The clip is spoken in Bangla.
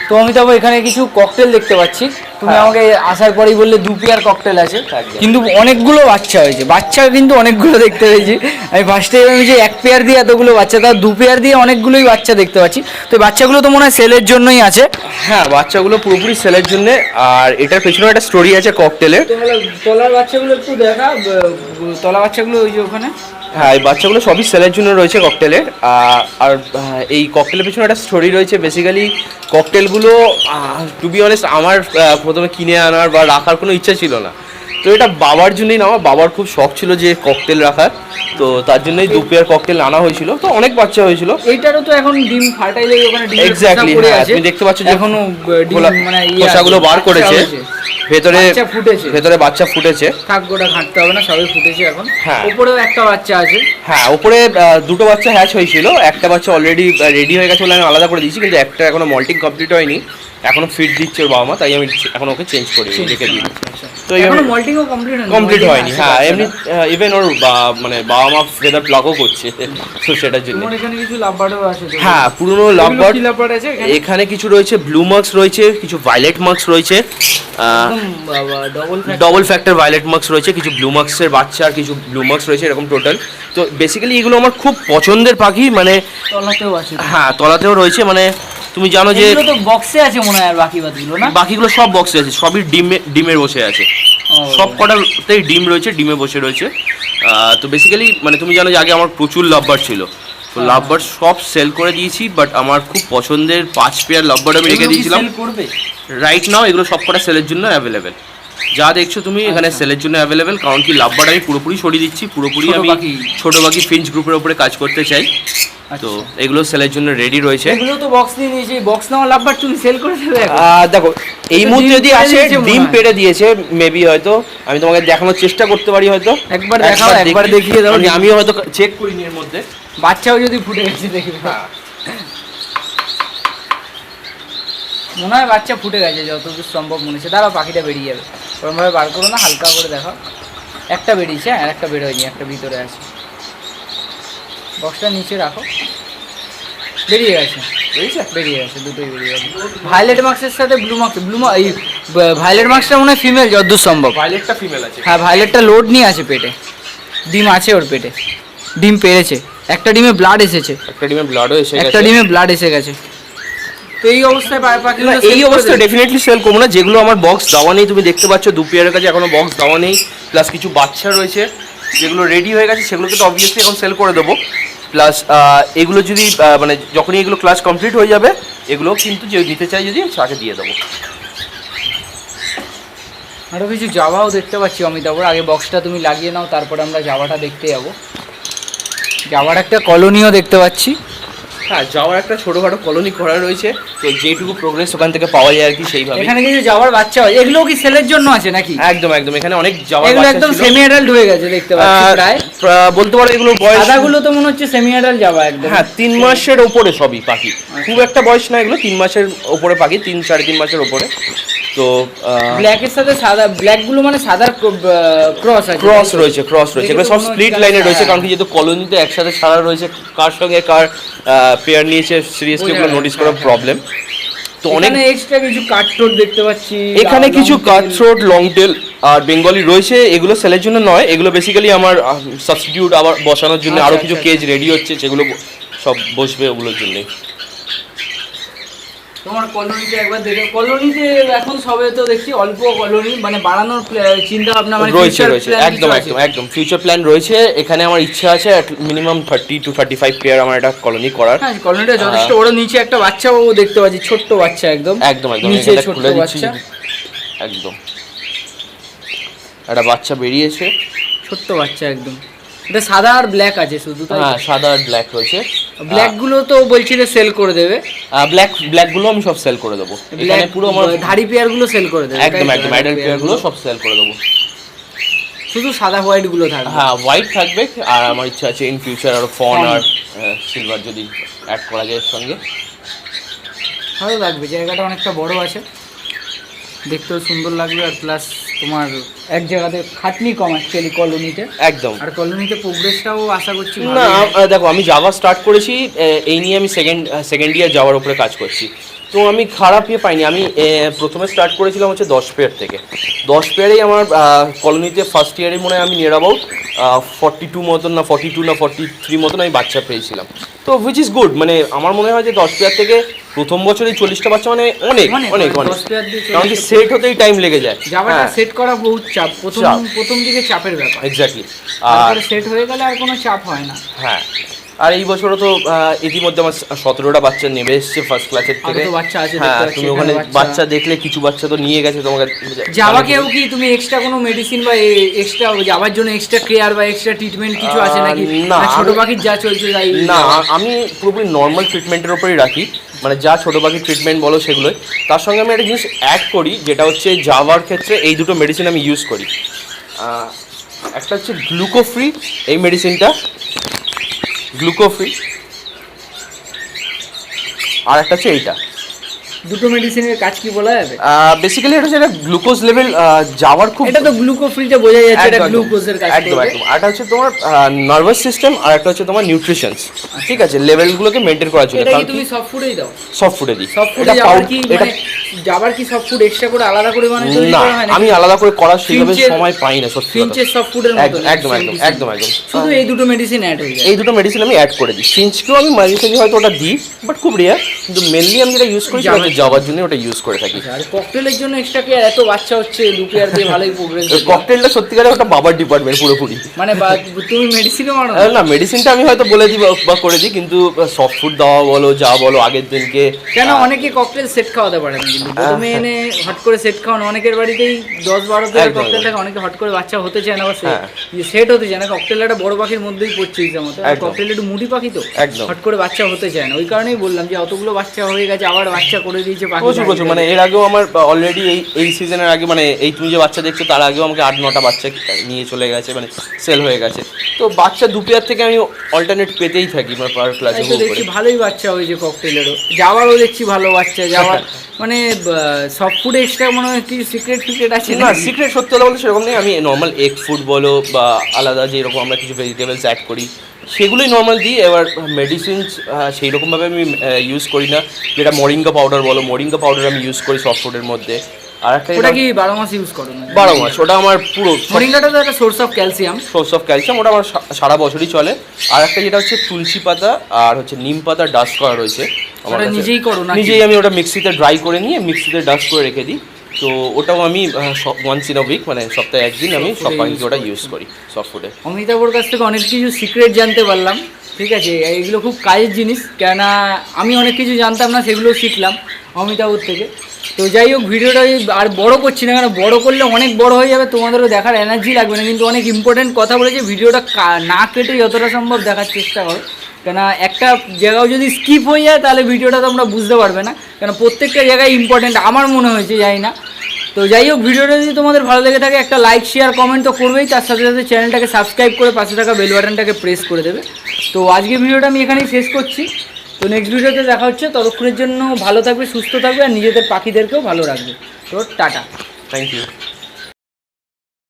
তো অমিতাভ এখানে কিছু ককটেল দেখতে পাচ্ছি, তুমি আমাকে আসার পরেই বললে 2 পেয়ার ককটেল আছে, কিন্তু অনেকগুলো বাচ্চা হয়েছে, বাচ্চা কিন্তু অনেকগুলো দেখতে পেয়েছি। আমি ফার্স্টে আমি যে 1 পেয়ার দিয়ে এতগুলো বাচ্চা, তার 2 পেয়ার দিয়ে অনেকগুলোই বাচ্চা দেখতে পাচ্ছি। তো বাচ্চাগুলো তো মনে হয় সেলের জন্যই আছে। হ্যাঁ, বাচ্চাগুলো পুরোপুরি সেলের জন্য। আর এটার পেছনে একটা স্টোরি আছে ককটেলের। তলার বাচ্চাগুলো একটু দেখা, তলা বাচ্চাগুলো ওই যে ওখানে। হ্যাঁ, এই বাচ্চাগুলো সবই সেলের জন্য রয়েছে ককটেলের। আর এই ককটেলের পেছনে একটা স্টোরি রয়েছে। বেসিক্যালি ককটেলগুলো টু বি অনেস্ট আমার প্রথমে কিনে আনার বা রাখার কোনো ইচ্ছা ছিল না। তো এটা বাবার জন্যই না, আমার বাবার খুব শখ ছিল যে ককটেল রাখার, তো তার জন্যই 2 পেয়ার ককটেল আনা হয়েছিল। তো অনেক বাচ্চা হয়েছিল। এইটারও তো এখন ডিম ফার্টাইলে ওখানে ডিম এক্স্যাক্টলি, হ্যাঁ তুমি দেখতে পাচ্ছ যে এখনো ডিম মানে খোসাগুলো বার করেছে, ভেতরে বাচ্চা ফুটেছে। থাক, গোটা ঘাঁটতে হবে না, সবই ফুটেছে এখন। হ্যাঁ, উপরেও একটা বাচ্চা আছে। হ্যাঁ, উপরে 2টো বাচ্চা হ্যাচ হয়েছিল, একটা বাচ্চা অলরেডি রেডি হয়ে গেছে বলে আমি আলাদা করে দিয়েছি, কিন্তু একটা এখনো মল্টিং কমপ্লিট হয়নি, এখনো ফিড দিচ্ছে ওর বাবা মা, তাই আমি এখন ওকে চেঞ্জ করে রেখে দিই। তো এখনো মল্টিংও কমপ্লিট হয়নি। হ্যাঁ, এমনি ইভেন ওর মানে বাবা মা ফেদার প্লাগও করছে, তো সেটার জন্য। এখানে কিছু লাভবার্ডও আছে। হ্যাঁ, পুরনো লাভবার্ড আছে এখানে কিছু রয়েছে, ব্লু মার্কস রয়েছে, কিছু ভায়োলেট মার্কস রয়েছে, ডবল ফ্যাক্টর ভায়োলেট মার্কস রয়েছে, কিছু ব্লু মার্কসের বাচ্চা আর কিছু ব্লু মার্কস রয়েছে, এরকম টোটাল। তো বেসিক্যালি এগুলো আমার খুব পছন্দের পাখি, মানে তলাতেও আছে। হ্যাঁ, তলাতেও রয়েছে, মানে তুমি জানো যে তো বক্সে আছে মনে হয়, আর বাকিগুলো না, বাকিগুলো সব বক্সে আছে, সবই ডিমে বসে আছে, সব কটাতেই ডিম রয়েছে, ডিমে বসে রয়েছে। তো বেসিক্যালি মানে তুমি জানো যে আগে আমার প্রচুর লাভবার্ড ছিল, তো লাভবার্ড সব সেল করে দিয়েছি, বাট আমার খুব পছন্দের 5 পেয়ার লাভবার্ড আমি রেখে দিয়েছিলাম। রাইট নাও এগুলো সব কটা সেলের জন্য অ্যাভেলেবেল, যা দেখছো তুমি এখানে সেলের জন্য অ্যাভেলেবেল। কারণ কি লাভবার্ড আমি পুরোপুরি সরিয়ে দিচ্ছি, পুরোপুরি আমি ছোট বাকি ফিঞ্চ গ্রুপের উপরে কাজ করতে চাই, তো এগুলো সেলের জন্য রেডি রয়েছে। এগুলো তো বক্স দিয়ে দিয়েছি, বক্স নাও লাভবার্ড তুমি সেল করে দেবে। দেখো এই মুহূর্তে যদি আসে ডিম পেড়ে দিয়েছে, মেবি হয়তো আমি তোমাকে দেখানোর চেষ্টা করতে পারি, হয়তো একবার দেখাও, একবার দেখিয়ে দাও, আমিও হয়তো চেক করিনি এর মধ্যে, বাচ্চাও যদি ফুটে গেছে দেখবে। মনে হয় বাচ্চা ফুটে গেছে যতদূর সম্ভব মনে হচ্ছে। দাঁড়াও, পাখিটা বেরিয়ে যাবে, ওরমভাবে বার করো না, হালকা করে দেখাও। একটা বেরিয়েছে, আর একটা বের হয়নি, একটা ভিতরে আছে। বক্সটা নিচে রাখো, বেরিয়ে গেছে, বেরিয়ে গেছে, দুটোই বেরিয়ে গেছে। ভায়োলেট মার্কসের সাথে এই ভায়োলেট মার্কসটা মনে হয় ফিমেল যতদূর সম্ভব। ভায়োলেটটা ফিমেল আছে। হ্যাঁ, ভায়োলেটটা লোড নিয়ে আছে পেটে, ডিম আছে ওর পেটে, ডিম পেরেছে, একটা ডিমে ব্লাড এসেছে, একটা ডিমে ব্লাডও এসে গেছে, একটা ডিমে ব্লাড এসে গেছে। তো এই অবস্থায় এই অবস্থায় ডেফিনেটলি সেল করবো না। যেগুলো আমার বক্স দেওয়া নেই, তুমি দেখতে পাচ্ছ 2 পেয়ারের কাছে এখনো বক্স দেওয়া নেই, প্লাস কিছু বাচ্চা রয়েছে যেগুলো রেডি হয়ে গেছে, সেগুলোকে তো অবভিয়াসলি এখন সেল করে দেবো। প্লাস এগুলো যদি মানে যখনই এগুলো ক্লাস কমপ্লিট হয়ে যাবে, এগুলো কিন্তু যে নিতে চাই যদি তাকে দিয়ে দেবো। আরও কিছু জাভাও দেখতে পাচ্ছি অমিতাভ, আগে বক্সটা তুমি লাগিয়ে নাও, তারপরে আমরা জাভাটা দেখতে যাবো। জাভার একটা কলোনিও দেখতে পাচ্ছি। হ্যাঁ, যাওয়ার একটা ছোটোখাটো কলোনি করা রয়েছে, তো যেটুকু প্রোগ্রেস ওখান থেকে পাওয়া যায় আর কি সেইভাবে। এখানে কিছু যাওয়ার বাচ্চা হয়, এগুলো কি সেলের জন্য আছে নাকি? একদম একদম, এখানে অনেক যাওয়ার বাচ্চা একদম সেমি অ্যাডাল্ট হয়ে গেছে দেখতে পাচ্ছি প্রায়, বলতে পারো এগুলো বয়স। সাদাগুলো তো মনে হচ্ছে সেমি অ্যাডাল্ট যাওয়া একদম। হ্যাঁ, 3 মাসের ওপরে সবই পাখি, খুব একটা বয়স না এগুলো, 3 মাসের ওপরে পাখি, 3-3.5 মাসের ওপরে। তো ব্ল্যাকের সাথে সাদা, ব্ল্যাকগুলো মানে সাদার ক্রস রয়েছে, এগুলো সব স্প্লিট লাইনে রয়েছে, কারণ কি যেহেতু কলোনিতে একসাথে সারা রয়েছে, কার সঙ্গে কার পেয়ার নিয়েছে সিরিয়াসলি ওগুলো নোটিস করা প্রবলেম। তো অনেক এক্সট্রা কিছু কাটথ্রোট দেখতে পাচ্ছি, এখানে কিছু কাটথ্রোট, লং টেল আর বেঙ্গলি রয়েছে। এগুলো সেলের জন্য নয়, এগুলো বেসিক্যালি আমার সাবস্টিটিউট আবার বসানোর জন্য আরও কিছু কেজ রেডি হচ্ছে, যেগুলো সব বসবে ওগুলোর জন্যই। তোমার কলোনিতে একবার দেখে, কলোনিতে এখন সবে তো দেখছি অল্প কলোনি, মানে বাড়ানোর চিন্তা ভাবনা মানে রয়েছে, একদম ফিউচার প্ল্যান রয়েছে। এখানে আমার ইচ্ছা আছে মিনিমাম 30 to 35 পেয়ার আমার একটা কলোনি করার। হ্যাঁ, কলোনিটা যথেষ্ট বড়। নিচে একটা বাচ্চাও দেখতে পাচ্ছি, ছোট্ট বাচ্চা, একদম নিচে ছোট্ট বাচ্চা, একদম একটা বাচ্চা বেরিয়েছে, ছোট্ট বাচ্চা একদম। এটা সাদা আর ব্ল্যাক আছে শুধু, হ্যাঁ সাদা আর ব্ল্যাক রয়েছে। ব্ল্যাক গুলো তো বলছিলে সেল করে দেবে, ব্ল্যাক গুলো আমি সব সেল করে দেবো। এখানে পুরো আমার ধাড়ি পেয়ার গুলো সেল করে দেবে, একদম অ্যাডাল্ট পেয়ার গুলো সব সেল করে দেবো, শুধু সাদা হোয়াইট গুলো থাকবে। হ্যাঁ, হোয়াইট থাকবে। আর আমার ইচ্ছা আছে ইন ফিউচার আর ফন আর সিলভার যদি অ্যাড করা যায় এর সঙ্গে, ভালো লাগবে। জায়গাটা অনেকটা বড় আছে, দেখতেও সুন্দর লাগবে, আর প্লাস তোমার এক জায়গাতে খাটনি কম অ্যাকচুয়ালি কলোনিতে, একদম। আর কলোনিতে প্রোগ্রেসটাও আশা করছি। না দেখো, আমি জাভা স্টার্ট করেছি, এই নিয়ে আমি সেকেন্ড ইয়ার যাওয়ার উপরে কাজ করছি। তো আমি খারাপ ইয়ে পাইনি। আমি প্রথমে স্টার্ট করেছিলাম হচ্ছে 10 পেয়ার থেকে। 10 পেয়ারেই আমার কলোনিতে ফার্স্ট ইয়ারে মনে হয় আমি নিয়ার অ্যাবাউট 42 মতন না 42 না 43 মতন আমি বাচ্চা পেয়েছিলাম। তো হুইচ ইজ গুড, মানে আমার মনে হয় যে 10 পেয়ার থেকে প্রথম বছরেই 40টা বাচ্চা মানে অনেক অনেক অনেক, কারণ কি সেট হতেই টাইম লেগে যায়। জায়গাটা সেট করা বহুত চাপ, প্রথম দিকে চাপের ব্যাপার। এক্স্যাক্টলি, আর সেট হয়ে গেলে আর কোনো চাপ হয় না। হ্যাঁ, আর এই বছরও তো ইতিমধ্যে আমার 17টা বাচ্চা নেমে এসছে ফার্স্ট ক্লাসের থেকে। হ্যাঁ, তুমি ওখানে বাচ্চা দেখলে কিছু বাচ্চা তো নিয়ে গেছে তোমাকে। জাবাকেও কি তুমি এক্সট্রা কোনো মেডিসিন বা এক্সট্রা যাবার জন্য এক্সট্রা কেয়ার বা এক্সট্রা ট্রিটমেন্ট কিছু আছে নাকি? না, ছোট পাখির যা চলছে তাই? না, আমি পুরোপুরি নর্মাল ট্রিটমেন্টের উপরেই রাখি, মানে যা ছোটো পাখির ট্রিটমেন্ট বলো সেগুলোই। তার সঙ্গে আমি একটা জিনিস অ্যাড করি, যেটা হচ্ছে জাভার ক্ষেত্রে এই দুটো মেডিসিন আমি ইউজ করি। একটা হচ্ছে গ্লুকোফ্রি, এই মেডিসিনটা গ্লুকোফ্রি, আর একটা হচ্ছে এইটা। দুটো মেডিসিনের কাজ কি বলা যাবে? বেসিক্যালি এটা হচ্ছে একটা গ্লুকোজ লেভেল যাওয়ার খুব, এটা তো গ্লুকোফ্রিটা বোঝা যাচ্ছে এটা গ্লুকোজের কাজ একদম একদম। আরটা হচ্ছে তোমার নার্ভাস সিস্টেম, আর একটা হচ্ছে তোমার নিউট্রিশনস, ঠিক আছে, লেভেলগুলোকে মেইনটেইন করার জন্য। এটা কি তুমি সব ফুডেই দাও? সব ফুডে দিই। সব ফুডে যাবার কি মানে যাবার কি সব ফুড এক্সট্রা করে আলাদা করে বানাতে হয়? না, আমি আলাদা করে করার সেইভাবে সময় পাই না সত্যি। ফিঞ্চের সব ফুডের মতো একদম একদম একদম একদম। শুধু এই দুটো মেডিসিন অ্যাড হয়ে যায়। এই দুটো মেডিসিন আমি অ্যাড করে দিই। ফিঞ্চকেও আমি মাঝে সাঝে হয়তো ওটা দিই, বাট খুব রেয়ার। কিন্তু মেনলি আমি যেটা ইউজ করি সেটা যাওয়ার জন্য ওটা ইউজ করে থাকি। আর ককটেলের জন্য এক্সট্রা কেয়ার, এত বাচ্চা হচ্ছে, দু পেয়ার দিয়ে ভালোই প্রোগ্রেস। ককটেলটা সত্যিকারে ওটা বাবার ডিপার্টমেন্ট পুরোপুরি। মানে তুমি মেডিসিনও মারো না? মেডিসিনটা আমি হয়তো বলে দিই বা করে দিই, কিন্তু সফট ফুড দেওয়া বলো যা বলো আগের দিনকে। কেন অনেকে ককটেল সেট খাওয়াতে পারে না, কিন্তু প্রথমে এনে হট করে সেট খাওয়ানো। অনেকের বাড়িতেই 10-12 পেয়ার ককটেল থাকে, অনেকে হট করে বাচ্চা হতে চায় না বা সেট হতে চায় না। ককটেল একটা বড় পাখির মধ্যেই পড়ছে হিসাব মতো, ককটেল একটু মুডি পাখি তো হট করে বাচ্চা হতে চায় না। ওই কারণেই বললাম যে অতগুলো বাচ্চা হয়ে গেছে, আবার বাচ্চা করে দিয়েছে পাখি। প্রচুর, মানে এর আগেও আমার অলরেডি এই সিজনের আগে, মানে এই তুমি যে বাচ্চা দেখছো তার আগেও আমাকে 8-9টা বাচ্চা নিয়ে চলে গেছে, মানে সেল হয়ে গেছে। তো বাচ্চা 2 পেয়ার থেকে আমি অল্টারনেট পেতেই থাকি পার ক্লাসে। দেখছি ভালোই বাচ্চা হয়েছে ককটেলেরও, যাওয়ারও দেখছি ভালো বাচ্চা। যাওয়ার মানে সব ফুড এক্সট্রা মনে হয় কি সিক্রেট আছে? না, সিক্রেট সত্যি কথা বলতে সেরকম নেই। আমি নর্মাল এগ ফুড বলো বা আলাদা যেরকম আমরা কিছু ভেজিটেবলস অ্যাড করি সেগুলোই নর্মাল দিই। এবার মেডিসিনস সেই রকমভাবে আমি ইউজ করি না। যেটা মরিঙ্গা পাউডার বলো, মরিঙ্গা পাউডার আমি ইউজ করি সফট ফুডের মধ্যে। আর একটা ওটা কি 12 মাস ইউজ করো? 12 মাস, ওটা আমার পুরো। মরিঙ্গাটা তো একটা সোর্স অফ ক্যালসিয়াম, ওটা আমার সারা বছরই চলে। আর একটা যেটা হচ্ছে তুলসী পাতা আর হচ্ছে নিম পাতা ডাস্ট করা রয়েছে আমার কাছে। নিজেই করো না? নিজেই আমি ওটা মিক্সিতে ড্রাই করে নিয়ে মিক্সিতে ডাস্ট করে রেখে দিই। তো ওটাও আমি ওয়ান্স ইন আ উইক, মানে সপ্তাহে একদিন আমি সব পাখিকে ওটা ইউজ করি সফট ফুডে। অমিতাভর কাছ থেকে অনেক কিছু সিক্রেট জানতে পারলাম, ঠিক আছে? এগুলো খুব কাজের জিনিস, কেননা আমি অনেক কিছু জানতাম না, সেগুলো শিখলাম অমিতাভর থেকে। তো যাই হোক, ভিডিওটা আর বড় করছি না, কেন বড় করলে অনেক বড় হয়ে যাবে, তোমাদেরও দেখার এনার্জি লাগবে না। কিন্তু অনেক ইম্পর্টেন্ট কথা বলেছে, ভিডিওটা না কেটে যতটা সম্ভব দেখার চেষ্টা করো, কেন একটা জায়গাও যদি স্কিপ হয়ে যায় তাহলে ভিডিওটা তোমরা বুঝতে পারবে না, কেন প্রত্যেকটা জায়গায় ইম্পর্টেন্ট আমার মনে হয়েছে, জানি না। তো যাই হোক, ভিডিওটা যদি তোমাদের ভালো লেগে থাকে একটা লাইক শেয়ার কমেন্ট তো করবেই, তার সাথে সাথে চ্যানেলটাকে সাবস্ক্রাইব করে পাশে থাকা বেল বাটনটাকে প্রেস করে দেবে। তো আজকে ভিডিওটা আমি এখানেই শেষ করছি। তো নেক্সট ভিডিওতে দেখা হচ্ছে, ততক্ষণের জন্য ভালো থাকবে, সুস্থ থাকবে, আর নিজেদের পাখিদেরকেও ভালো রাখবে। তো টাটা, থ্যাংক ইউ।